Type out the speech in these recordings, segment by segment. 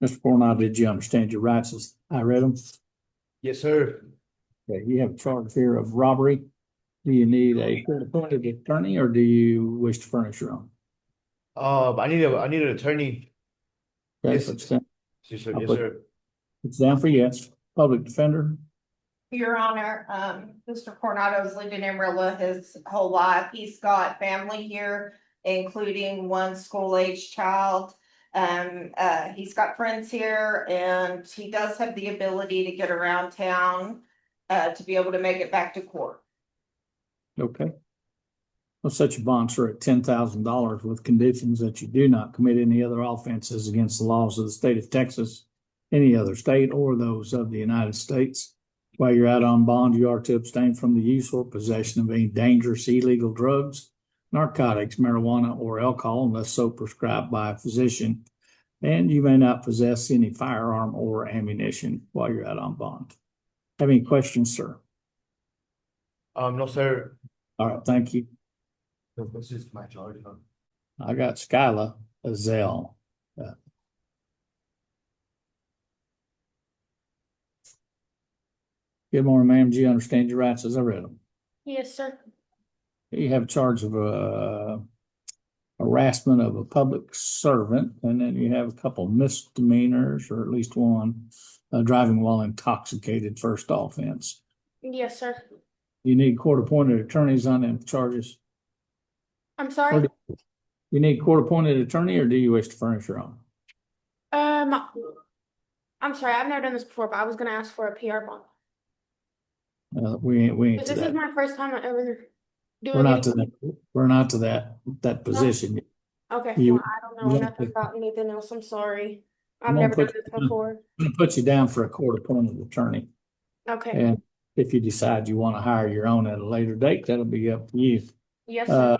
Mr. Coronado, did you understand your rights as I read them? Yes, sir. Okay, you have a charge here of robbery. Do you need a court-appointed attorney or do you wish to furnish your own? I need an attorney. Okay, Yes, it's down, yes, sir. I'll Yes, put- sir. it's down for yes. Public defender. Your Honor, Mr. Coronado's lived in Amarillo his whole life. He's got family here, including one school-age child. He's got friends here and he does have the ability to get around town to be able to make it back to court. Okay. Well, such a bond, sir, at $10,000 with conditions that you do not commit any other offenses against the laws of the state of Texas, any other state, or those of the United States. While you're out on bond, you are to abstain from the use or possession of any dangerous illegal drugs, narcotics, marijuana, or alcohol unless so prescribed by a physician. And you may not possess any firearm or ammunition while you're out on bond. Have any questions, sir? No, sir. All right, thank you. This is my charge. I got Skyla Ezell. Good morning, ma'am. Do you understand your rights as I read them? Yes, sir. You have charge of harassment of a public servant, and then you have a couple misdemeanors, or at least one, driving while intoxicated, first offense. Yes, sir. You need court-appointed attorneys on them charges? I'm sorry. You need court-appointed attorney, or do you wish to furnish your own? I'm sorry. I've never done this before, but I was gonna ask for a PR bond. We ain't to This is that. my first time ever doing We're not anything. to that. We're not to that position. Okay, You- well, I don't know you- nothing about anything else. I'm sorry. I've I'm gonna never done put- this before. I'm gonna put you down for a court-appointed attorney. Okay. And if you decide you want to hire your own at a later date, that'll be up to you. Yes, sir.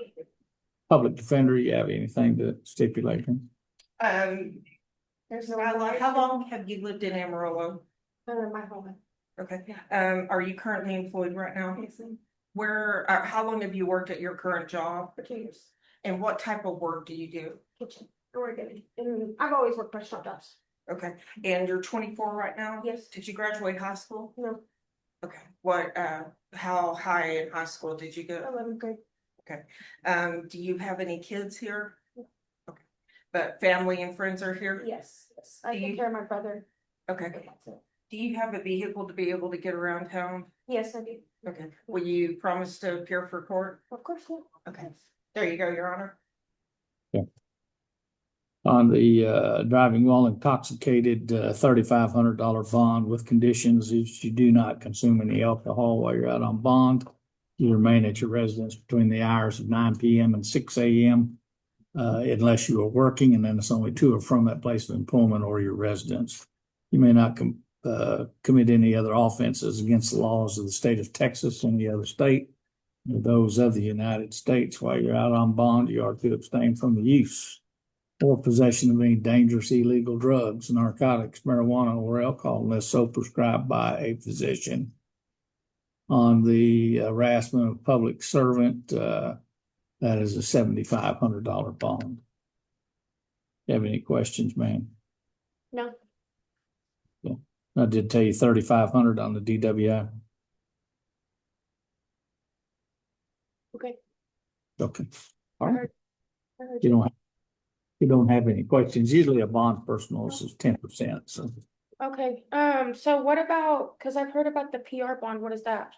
Public defender, you have anything to stipulate? There's how long have you lived in Amarillo? My whole life. Okay, are you currently employed right now? Yes, sir. Where, how long have you worked at your current job? For 2 years. And what type of work do you do? Kitchen. Oregon. And I've always worked restaurant jobs. Okay, and you're 24 right now? Yes. Did you graduate high school? No, Okay, what, how high in high school did you go? 11th grade. Do you have any kids here? Okay, but family and friends are here? Yes, yes. I Do take you- care of my brother. Okay, do you have a vehicle to be able to get around town? Yes, I do. Okay, will you promise to appear for court? Of course, yeah. Okay, there you go, Your Honor. On the driving while intoxicated, $3,500 bond with conditions is you do not consume any alcohol while you're out on bond. You remain at your residence between the hours of 9 p.m. and 6 a.m. Unless you are working, and then it's only to or from that place of employment or your residence. You may not commit any other offenses against the laws of the state of Texas, any other state, or those of the United States. While you're out on bond, you are to abstain from the use or possession of any dangerous illegal drugs, narcotics, marijuana, or alcohol unless so prescribed by a physician. On the harassment of public servant, that is a $7,500 bond. You have any questions, ma'am? No. I did tell you $3,500 on the DWI. Okay. Okay. I All right. heard, I heard You don't have any questions. Usually a bond personal is 10%. So Okay, so what about, because I've heard about the PR bond, what is that?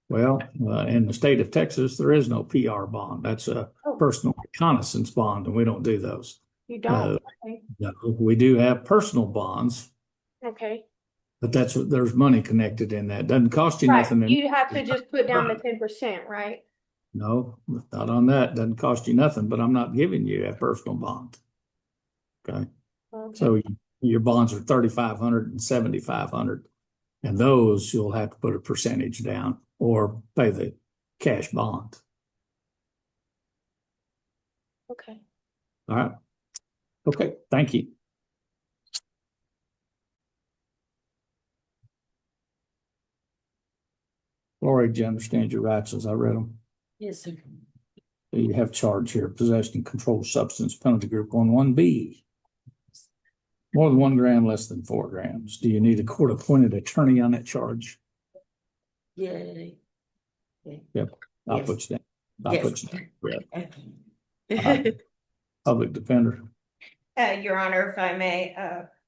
well, in the state of Texas, there is no PR bond. That's a Oh. personal reconnaissance bond, and we don't do those. You don't? Okay, No, we do have personal bonds, okay. but there's money connected in that. Doesn't cost you Right, nothing. you have to just put down the 10%, right? No, not on that. Doesn't cost you nothing, but I'm not giving you a personal bond. Okay. Okay. So your bonds are 3,500 and 7,500, and those you'll have to put a percentage down or pay the cash bond. Okay. All right. Okay. Thank you. Flora, do you understand your rights as I read them? Yes, sir. You have charge here, possession of controlled substance, penalty group 11B. More than 1 gram, less than 4 grams. Do you need a court-appointed attorney on that charge? Yay. I'll Yes. put you down. I'll Yes. put you down. Yeah. Okay. Public defender. Your Honor, if I may,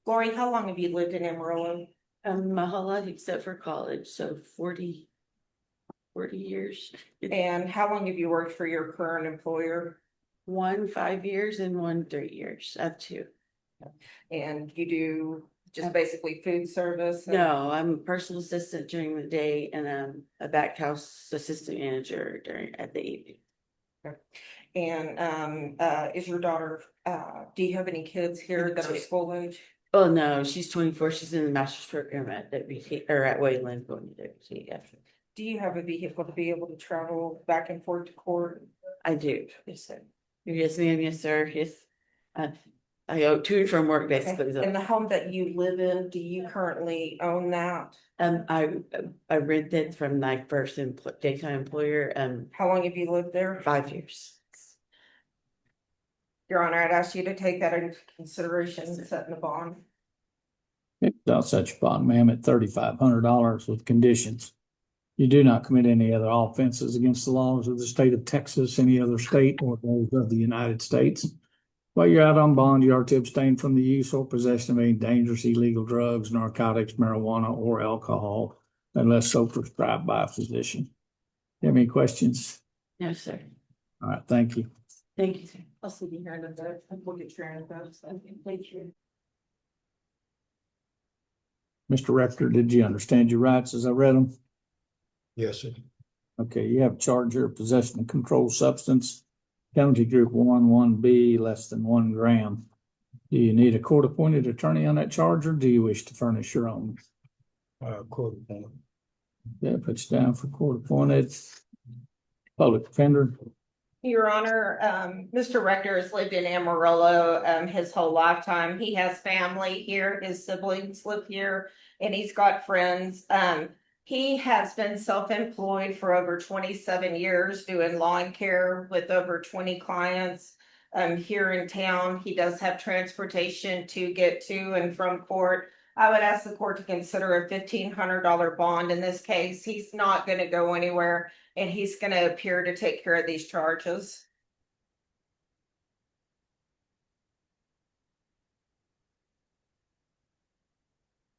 Lori, how long have you lived in Amarillo? My whole life except for college, so 40 years. And how long have you worked for your current employer? One 5 years and one 3 years. I have two. And you do just basically food service? No, I'm a personal assistant during the day and I'm a back house assistant manager at the evening. And is your daughter, do you have any kids here that are school age? Oh, no, she's 24. She's in the master's program at WT or at Wayland going to WT. Do you have a vehicle to be able to travel back and forth to court? I do. Yes, sir. Yes, ma'am. Yes, sir. Yes. I go to and from work basically. Okay. And the home that you live in, do you currently own that? I rented from my first daytime employer, How long have you lived there? 5 years. Your Honor, I'd ask you to take that into consideration in setting the bond. Without such bond, ma'am, at $3,500 with conditions. You do not commit any other offenses against the laws of the state of Texas, any other state, or those of the United States. While you're out on bond, you are to abstain from the use or possession of any dangerous illegal drugs, narcotics, marijuana, or alcohol, unless so prescribed by a physician. You have any questions? No, sir. All right, thank you. Thank you, sir. I'll see you here in a bit. We'll get your info. Thank you. Mr. Rector, did you understand your rights as I read them? Yes, sir. Okay, you have charge here of possession of controlled substance, penalty group 1B, less than 1 gram. Do you need a court-appointed attorney on that charge, or do you wish to furnish your own? Court appointed. Yeah, put you down for court-appointed. Public defender. Your Honor, Mr. Rector has lived in Amarillo, his whole lifetime. He has family here, his siblings live here, and he's got friends. He has been self-employed for over 27 years, doing lawn care with over 20 clients. Here in town, he does have transportation to get to and from court. I would ask the court to consider a $1,500 bond in this case. He's not gonna go anywhere, and he's gonna appear to take care of these charges.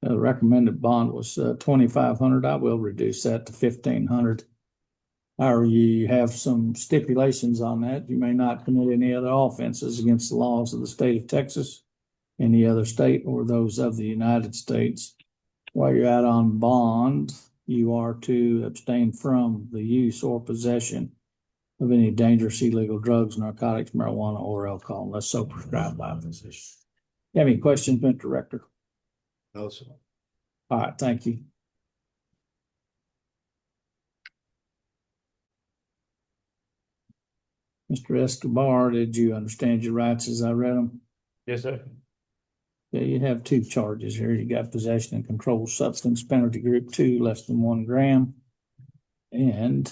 The recommended bond was $2,500. I will reduce that to $1,500. However, you have some stipulations on that. You may not commit any other offenses against the laws of the state of Texas, any other state, or those of the United States. While you're out on bond, you are to abstain from the use or possession of any dangerous illegal drugs, narcotics, marijuana, or alcohol, unless so prescribed by a physician. You have any questions, Mr. Rector? No, sir. All right, thank you. Mr. Escobar, did you understand your rights as I read them? Yes, sir. Yeah, you have two charges here. You got possession and controlled substance, penalty group 2, less than 1 gram. And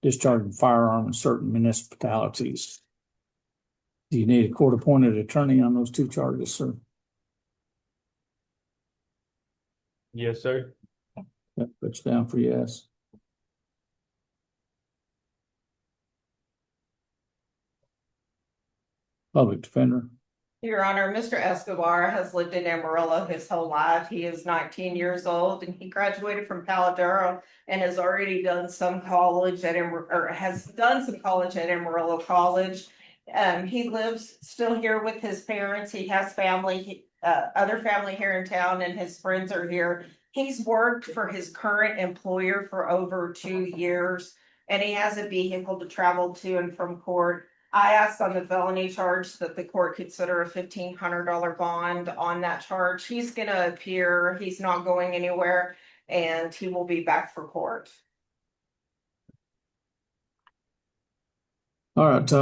discharging firearm in certain municipalities. Do you need a court-appointed attorney on those two charges, sir? Yes, sir. That puts down for yes. Public defender. Your Honor, Mr. Escobar has lived in Amarillo his whole life. He is 19 years old and he graduated from Paladero and has already done some college at Amarillo College. He lives still here with his parents. He has family, other family here in town, and his friends are here. He's worked for his current employer for over 2 years, and he has a vehicle to travel to and from court. I asked on the felony charge that the court consider a $1,500 bond on that charge. He's gonna appear, he's not going anywhere, and he will be back for court. All right,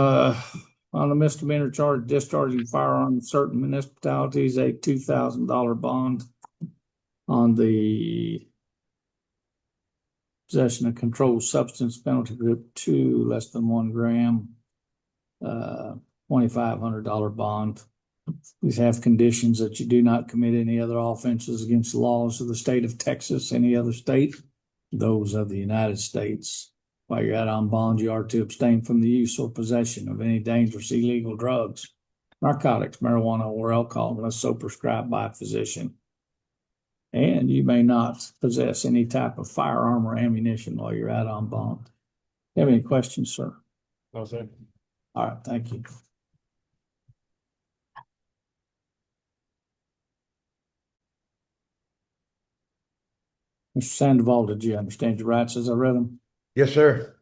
on the misdemeanor charge, discharging firearm in certain municipalities, a $2,000 bond. On the possession of controlled substance, penalty group 2, less than 1 gram, $2,500 bond. These have conditions that you do not commit any other offenses against the laws of the state of Texas, any other state, those of the United States. While you're out on bond, you are to abstain from the use or possession of any dangerous illegal drugs, narcotics, marijuana, or alcohol unless so prescribed by a physician. And you may not possess any type of firearm or ammunition while you're out on bond. You have any questions, sir? No, sir. All right, thank you. Mr. Sandoval, did you understand your rights as I read them? Yes, sir.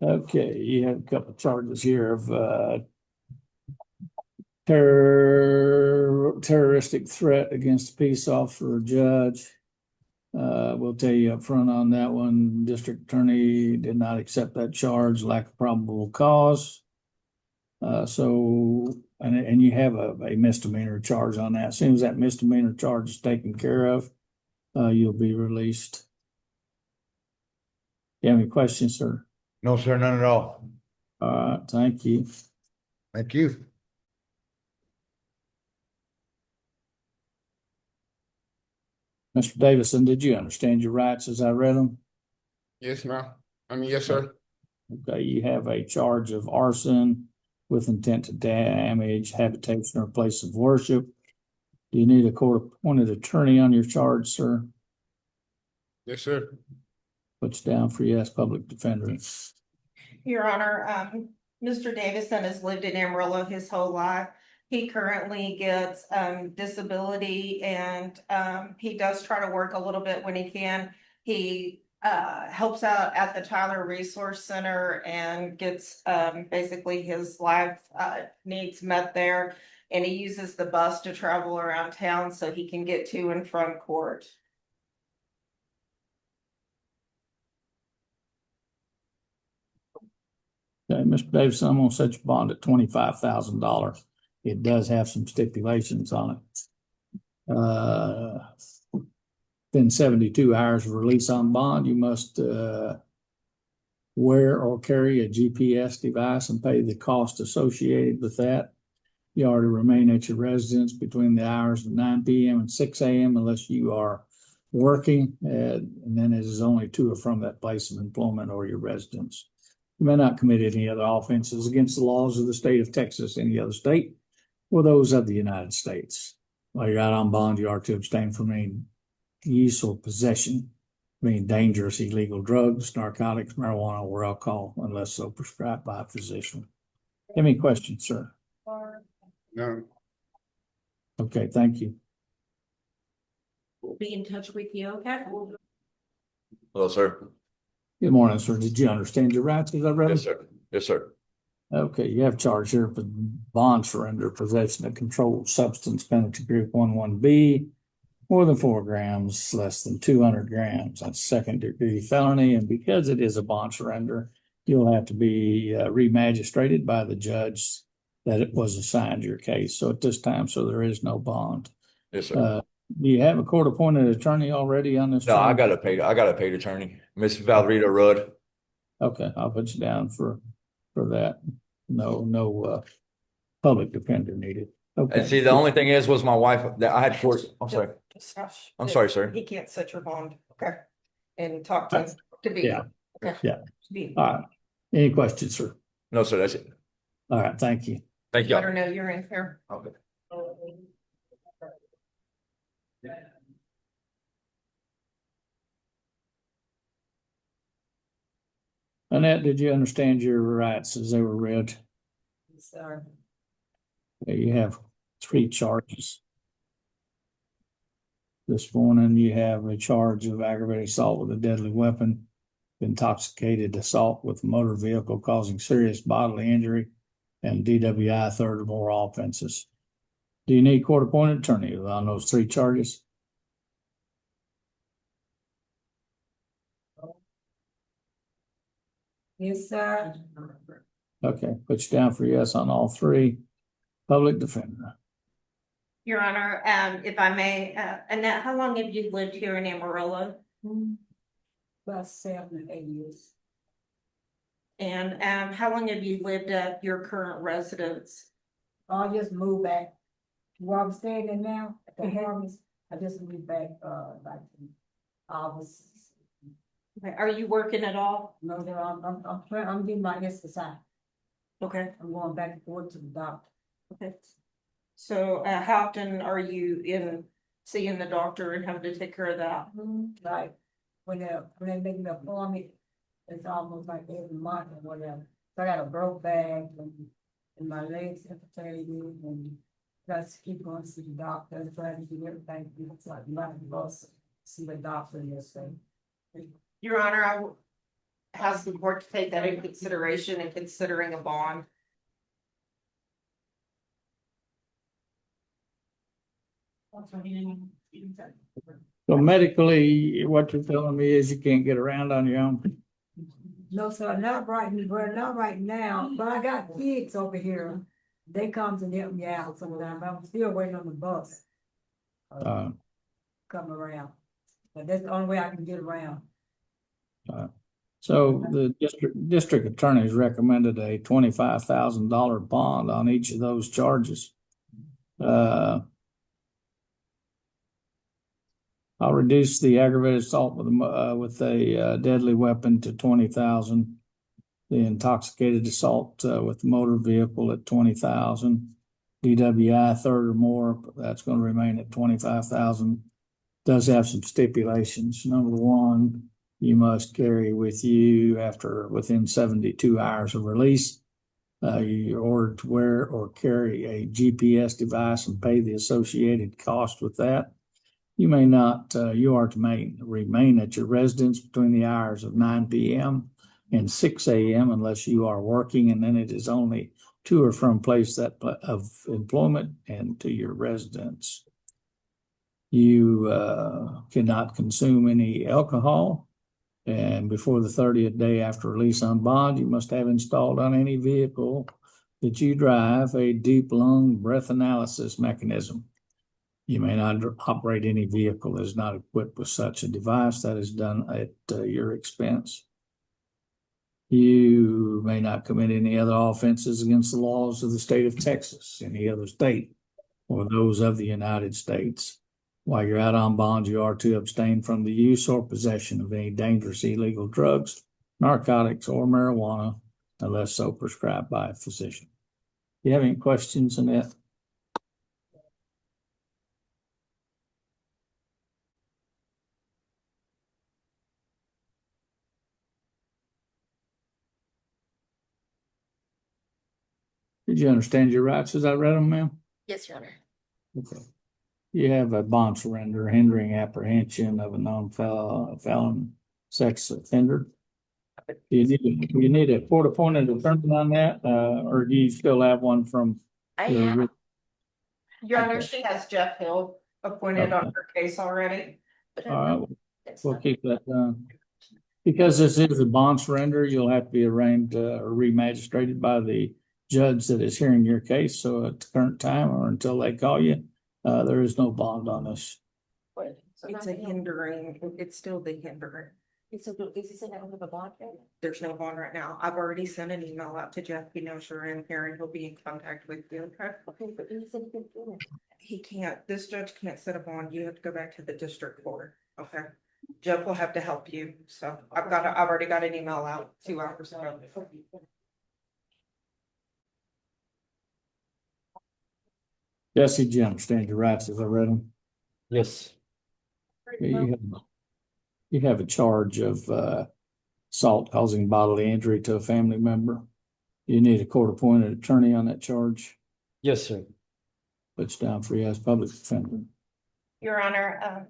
Okay, you have a couple of charges here of terroristic threat against a peace officer or judge. We'll tell you up front on that one, district attorney did not accept that charge, lack of probable cause. And you have a misdemeanor charge on that. As soon as that misdemeanor charge is taken care of, you'll be released. You have any questions, sir? No, sir, none at all. All right, thank you. Thank you. Mr. Davison, did you understand your rights as I read them? Yes, ma'am. Yes, sir. Okay, you have a charge of arson with intent to damage habitation or place of worship. Do you need a court-appointed attorney on your charge, sir? Yes, sir. Put you down for yes, public defender. Your Honor, Mr. Davison has lived in Amarillo his whole life. He currently gets disability and he does try to work a little bit when he can. He helps out at the Tyler Resource Center and gets basically his life needs met there. And he uses the bus to travel around town so he can get to and from court. Okay, Mr. Davison, I'm gonna set your bond at $25,000. It does have some stipulations on it. Within 72 hours of release on bond, you must wear or carry a GPS device and pay the cost associated with that. You are to remain at your residence between the hours of 9 p.m. and 6 a.m. unless you are working, and then it is only to or from that place of employment or your residence. You may not commit any other offenses against the laws of the state of Texas, any other state, or those of the United States. While you're out on bond, you are to abstain from any use or possession of any dangerous illegal drugs, narcotics, marijuana, or alcohol, unless so prescribed by a physician. Any questions, sir? No. Okay, thank you. We'll be in touch with you, okay? Hello, sir. Good morning, sir. Did you understand your rights as I read? Yes, sir. Yes, sir. Okay, you have charge here for bond surrender, possession of controlled substance, penalty group 11B, more than 4 grams, less than 200 grams. That's second degree felony. And because it is a bond surrender, you'll have to be remagistrated by the judge that it was assigned your case. So at this time, so there is no bond. Yes, sir. Do you have a court appointed attorney already on this? No, I charge? got a paid attorney, Miss Valerita Rudd. Okay, I'll put you down for that. No public defender needed. Okay. And see, the only thing was my wife that I had court. I'm sorry. I'm sorry, sir. He can't set your bond, okay? And talk to him to be. Yeah. Okay. Yeah. To be. All right. Any questions, sir? No, sir. That's it. All right, thank you. Thank you. Let her know you're in here. Okay. Annette, did you understand your rights as they were read? Sir. You have 3 charges. This morning, you have a charge of aggravated assault with a deadly weapon, intoxicated assault with a motor vehicle causing serious bodily injury, and DWI 3rd or more offenses. Do you need court-appointed attorney on those 3 charges? Yes, sir. Okay, put you down for yes on all 3. Public defender. Your Honor, if I may, Annette, how long have you lived here in Amarillo? About 7 or 8 years. And how long have you lived at your current residence? I just moved back where I'm staying in now, at the Harris, I just moved back, like, August. Okay, are you working at all? No, I'm getting my exercise. Okay, I'm going back and forth to the doctor. okay. So, how often are you in seeing the doctor and having to take care of that? Like, when they make me appointment, it's almost like every month or whatever. So I got a broke back and my legs amputated and just keep going to see the doctor, trying to do everything. It's like nothing else, see the doctor and this thing. Your Honor, has the court to take that into consideration in considering a bond? So medically, what you're telling me is you can't get around on your own? No, sir, not right now, but I got kids over here. They come to help me out sometimes. I'm still waiting on the bus. Come around. But that's the only way I can get around. So the district attorney's recommended a $25,000 bond on each of those charges. I'll reduce the aggravated assault with a deadly weapon to $20,000. The intoxicated assault with the motor vehicle at $20,000. DWI third or more, that's going to remain at $25,000. Does have some stipulations. Number one, you must carry with you within 72 hours of release. You're ordered to wear or carry a GPS device and pay the associated cost with that. You are to remain at your residence between the hours of 9 p.m. and 6 a.m. unless you are working, and then it is only to or from place of employment and to your residence. You cannot consume any alcohol, and before the 30th day after release on bond, you must have installed on any vehicle that you drive a deep lung breath analysis mechanism. You may not operate any vehicle that is not equipped with such a device. That is done at your expense. You may not commit any other offenses against the laws of the state of Texas, any other state, or those of the United States. While you're out on bond, you are to abstain from the use or possession of any dangerous illegal drugs, narcotics, or marijuana, unless so prescribed by a physician. Do you have any questions, Annette? Did you understand your rights as I read them, ma'am? Yes, Your Honor. Okay. You have a bond surrender hindering apprehension of a known felon sex offender. Do you need a court appointed attorney on that, or do you still have one from? Your Honor, Okay. she has Jeff Hill appointed on her case already. All right, we'll keep that done. Because this is a bond surrender, you'll have to be arraigned or re-magistrated by the judge that is hearing your case. So at the current time or until they call you, there is no bond on this. It's a hindering, it's still the hindering. Is he saying I don't have a bond yet? There's no bond right now. I've already sent an email out to Jeff. He knows you're in here and he'll be in contact with you. Okay. Okay, but he said he couldn't do it. He can't, this judge can't set a bond. You have to go back to the district court. Okay. Jeff will have to help you. So I've already got an email out 2 hours ago. Jesse, do you understand your rights as I read them? Yes. You have a charge of assault causing bodily injury to a family member. You need a court appointed attorney on that charge. Yes, sir. Puts down for you as public defender. Your Honor,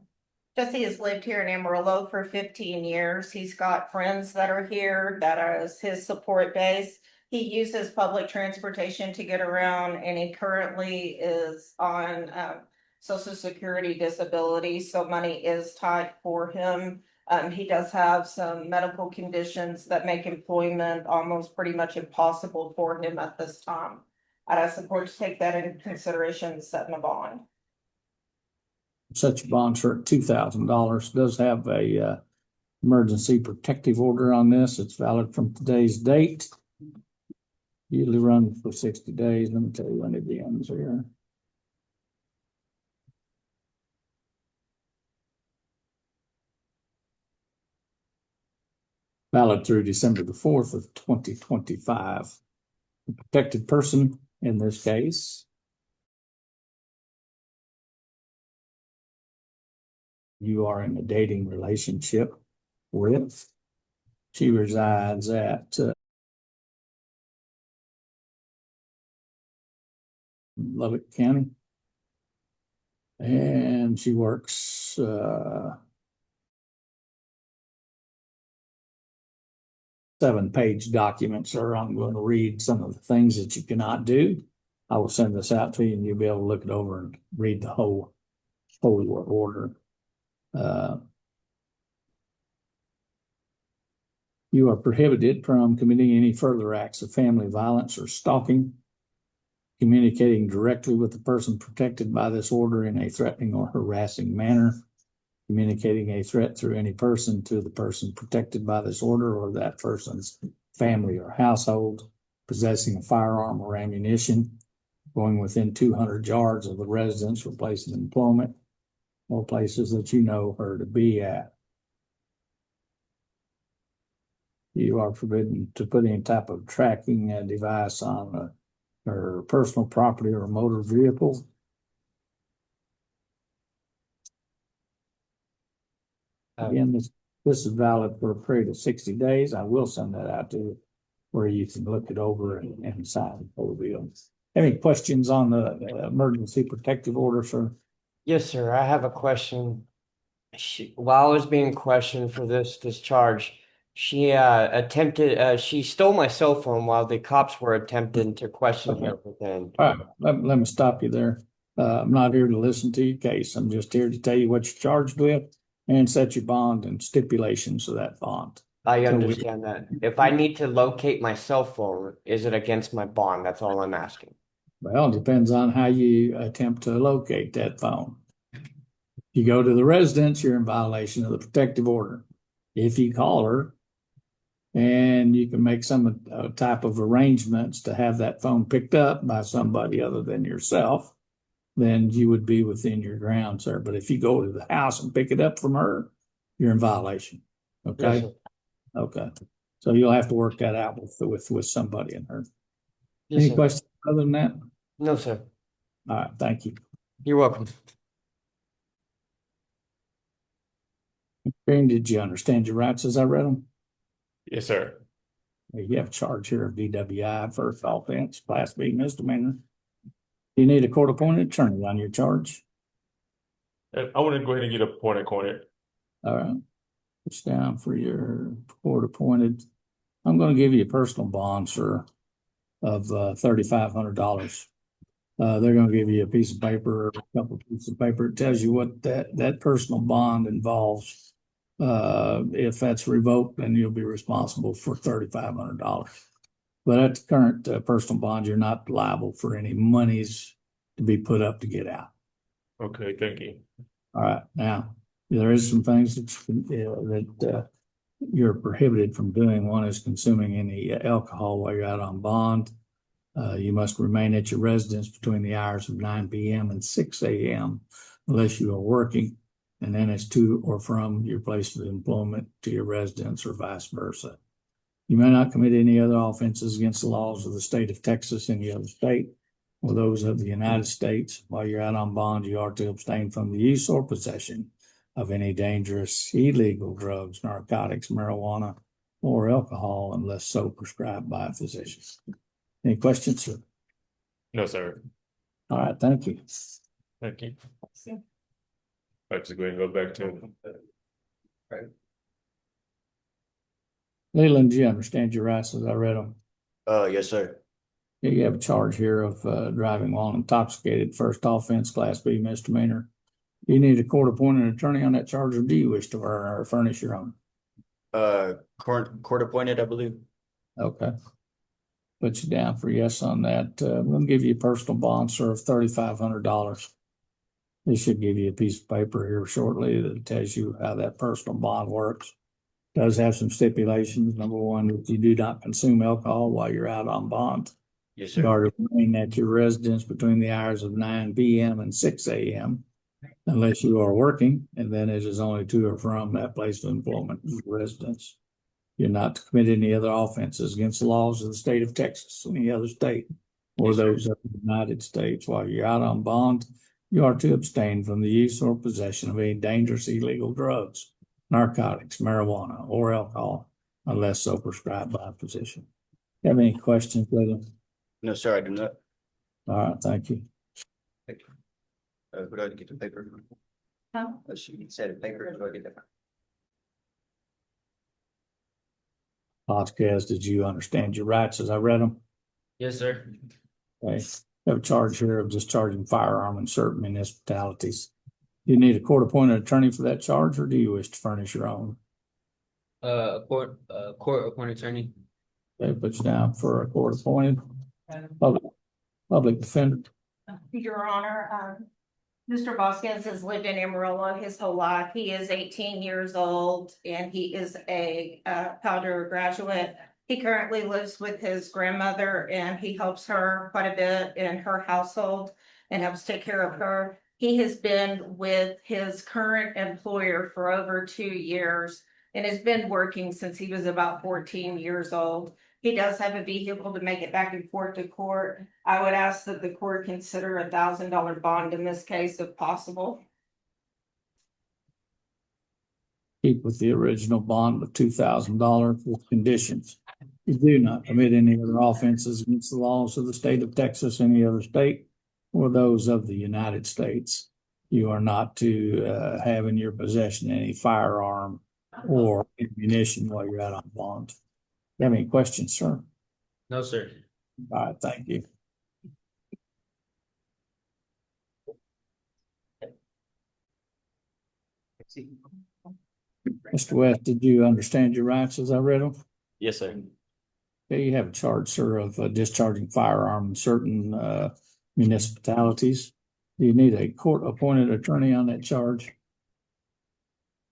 Jesse has lived here in Amarillo for 15 years. He's got friends that are here that is his support base. He uses public transportation to get around, and he currently is on Social Security disability, so money is tight for him. He does have some medical conditions that make employment almost pretty much impossible for him at this time. I'd ask the court to take that into consideration, setting a bond. Such a bond for $2,000 does have a emergency protective order on this. It's valid from today's date. Usually run for 60 days. Let me tell you when it ends here. valid through December the 4th of 2025. The protected person in this case you are in a dating relationship with. She resides at Lubbock County. And she works 7-page documents, sir. I'm going to read some of the things that you cannot do. I will send this out to you and you'll be able to look it over and read the whole order. You are prohibited from committing any further acts of family violence or stalking, communicating directly with the person protected by this order in a threatening or harassing manner, communicating a threat through any person to the person protected by this order or that person's family or household, possessing a firearm or ammunition, going within 200 yards of the residence or place of employment, or places that you know her to be at. You are forbidden to put any type of tracking device on her personal property or motor vehicle. Again, this is valid for a period of 60 days. I will send that out to you where you can look it over and sign the whole deal. Any questions on the emergency protective order, sir? Yes, sir. I have a question. While I was being questioned for this charge, she she stole my cell phone while the cops were attempting to question her within. All right, let me stop you there. I'm not here to listen to your case. I'm just here to tell you what you're charged with and set your bond and stipulations of that bond. I understand that. If I need to locate my cell phone, is it against my bond? That's all I'm asking. Well, it depends on how you attempt to locate that phone. If you go to the residence, you're in violation of the protective order. If you call her and you can make some type of arrangements to have that phone picked up by somebody other than yourself, then you would be within your grounds there. But if you go to the house and pick it up from her, you're in violation. Okay. Yes, okay. So you'll have to work that out with somebody in her. yes, Any sir. questions other than that? No, sir. All right. Thank you. You're welcome. Green, did you understand your rights as I read them? Yes, sir. You have a charge here of DWI, first offense, class B misdemeanor. You need a court-appointed attorney on your charge. I want to go ahead and get appointed. All right. It's down for your court-appointed. I'm going to give you a personal bond, sir, of $3,500. They're going to give you a piece of paper, a couple of pieces of paper. It tells you what that personal bond involves. If that's revoked, then you'll be responsible for $3,500. But at the current personal bond, you're not liable for any monies to be put up to get out. Okay, thank you. All right. Now, there is some things that you're prohibited from doing. One is consuming any alcohol while you're out on bond. You must remain at your residence between the hours of 9 p.m. and 6 a.m. unless you are working, and then it's to or from your place of employment to your residence or vice versa. You may not commit any other offenses against the laws of the state of Texas, any other state, or those of the United States. While you're out on bond, you are to abstain from the use or possession of any dangerous, illegal drugs, narcotics, marijuana, or alcohol unless so prescribed by a physician. Any questions, sir? No, sir. All right, thank you. Thank you. I'll just go ahead and go back to. Leland, do you understand your rights as I read them? Yes, sir. You have a charge here of driving while intoxicated, first offense, class B misdemeanor. Do you need a court-appointed attorney on that charge, or do you wish to furnish your own? Court appointed, I believe. Okay. Put you down for yes on that. I'm going to give you a personal bond, sir, of $3,500. They should give you a piece of paper here shortly that tells you how that personal bond works. It does have some stipulations. Number one, if you do not consume alcohol while you're out on bond. Yes, sir. You are to remain at your residence between the hours of 9 p.m. and 6 a.m. unless you are working, and then it is only to or from that place of employment residence. You're not to commit any other offenses against the laws of the state of Texas, any other state, or those of the United States. While you're out on bond, you are to abstain from the use or possession of any dangerous illegal drugs, narcotics, marijuana, or alcohol, unless so prescribed by a physician. You have any questions, Leland? No, sir, I do not. All right, thank you. Thank you. Who do I get the paper? Huh? She said a paper, who do I get that? Bosquez, did you understand your rights as I read them? Yes, sir. Okay. You have a charge here of discharging firearm in certain municipalities. Do you need a court-appointed attorney for that charge, or do you wish to furnish your own? Court appointed attorney. They put you down for a court-appointed public defender. Your Honor, Mr. Bosquez has lived in Amarillo his whole life. He is 18 years old and he is a Powder graduate. He currently lives with his grandmother and he helps her quite a bit in her household and helps take care of her. He has been with his current employer for over 2 years and has been working since he was about 14 years old. He does have a vehicle to make it back and forth to court. I would ask that the court consider $1,000 bond in this case if possible. Keep with the original bond of $2,000 with conditions. You do not commit any other offenses against the laws of the state of Texas, any other state, or those of the United States. You are not to have in your possession any firearm or ammunition while you're out on bond. You have any questions, sir? No, sir. All right, thank you. Mr. West, did you understand your rights as I read them? Yes, sir. Okay, you have a charge, sir, of discharging firearm in certain municipalities. Do you need a court-appointed attorney on that charge?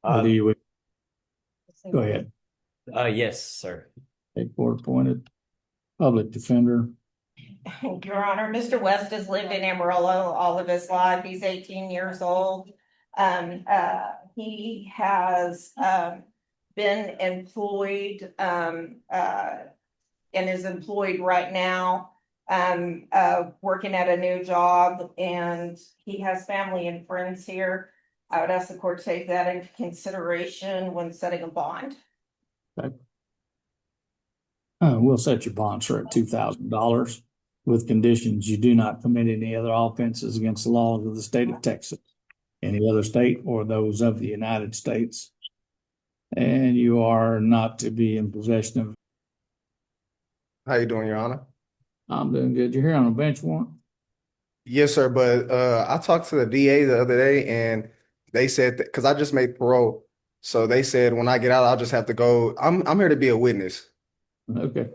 Or do you? Go ahead. Yes, sir. A court-appointed public defender. Your Honor, Mr. West has lived in Amarillo all of his life. He's 18 years old. He has been employed and is employed right now, working at a new job, and he has family and friends here. I would ask the court to take that into consideration when setting a bond. Okay. We'll set your bond, sir, at $2,000 with conditions you do not commit any other offenses against the laws of the state of Texas, any other state, or those of the United States. And you are not to be in possession of. How you doing, Your Honor? I'm doing good. You're here on a bench warrant? Yes, sir. But I talked to the DA the other day, and they said that because I just made parole, so they said when I get out, I'll just have to go. I'm here to be a witness. Okay.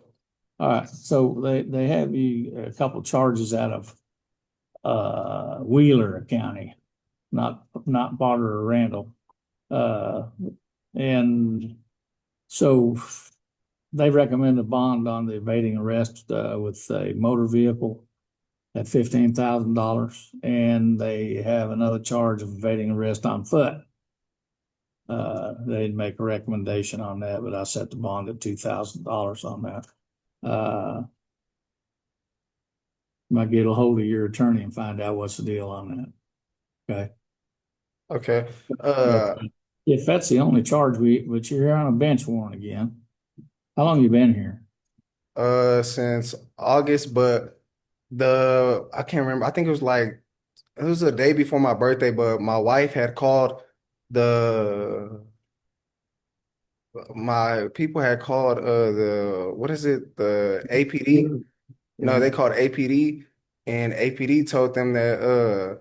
All right. So they have you a couple charges out of Wheeler County, not Potter Randall. And so they recommend a bond on the evading arrest with a motor vehicle at $15,000, and they have another charge of evading arrest on foot. They didn't make a recommendation on that, but I set the bond at $2,000 on that. Might get a hold of your attorney and find out what's the deal on that. Okay. Okay. If that's the only charge but you're here on a bench warrant again. How long you been here? Since August, but I can't remember. I think it was a day before my birthday, but my wife had called my people had called what is it? The APD? No, they called APD, and APD told them that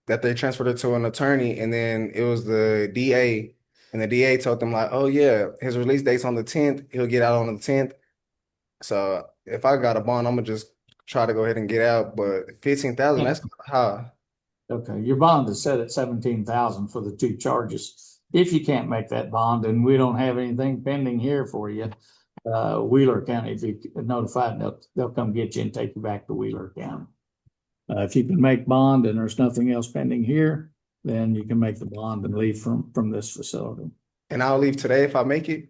they transferred it to an attorney, and then it was the DA, and the DA told them like, oh yeah, his release date's on the 10th, he'll get out on the 10th. So if I got a bond, I'm gonna just try to go ahead and get out, but 15,000, that's high. Okay, your bond is set at 17,000 for the two charges. If you can't make that bond, and we don't have anything pending here for you, Wheeler County, if you notified, they'll come get you and take you back to Wheeler County. If you can make bond and there's nothing else pending here, then you can make the bond and leave from this facility. And I'll leave today if I make it?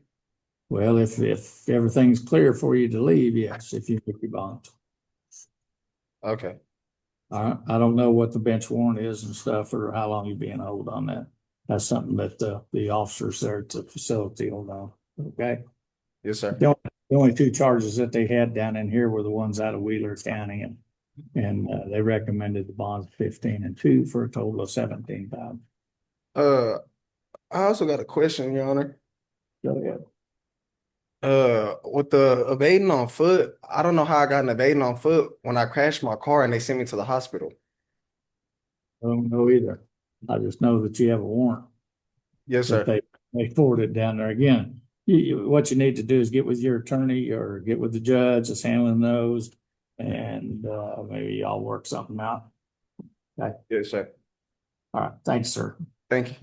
Well, if everything's clear for you to leave, yes, if you make your bond. Okay. I don't know what the bench warrant is and stuff, or how long you're being held on that. That's something that the officers there at the facility will know, okay? Yes, sir. The only two charges that they had down in here were the ones out of Wheeler County, and they recommended the bonds 15 and 2 for a total of 17,000. I also got a question, Your Honor. Go ahead. With the evading on foot, I don't know how I got an evading on foot when I crashed my car and they sent me to the hospital. I don't know either. I just know that you have a warrant. Yes, That sir. they forwarded down there again. What you need to do is get with your attorney or get with the judge that's handling those, and maybe y'all work something out. Okay. Yes, sir. All right. Thanks, sir. Thank you.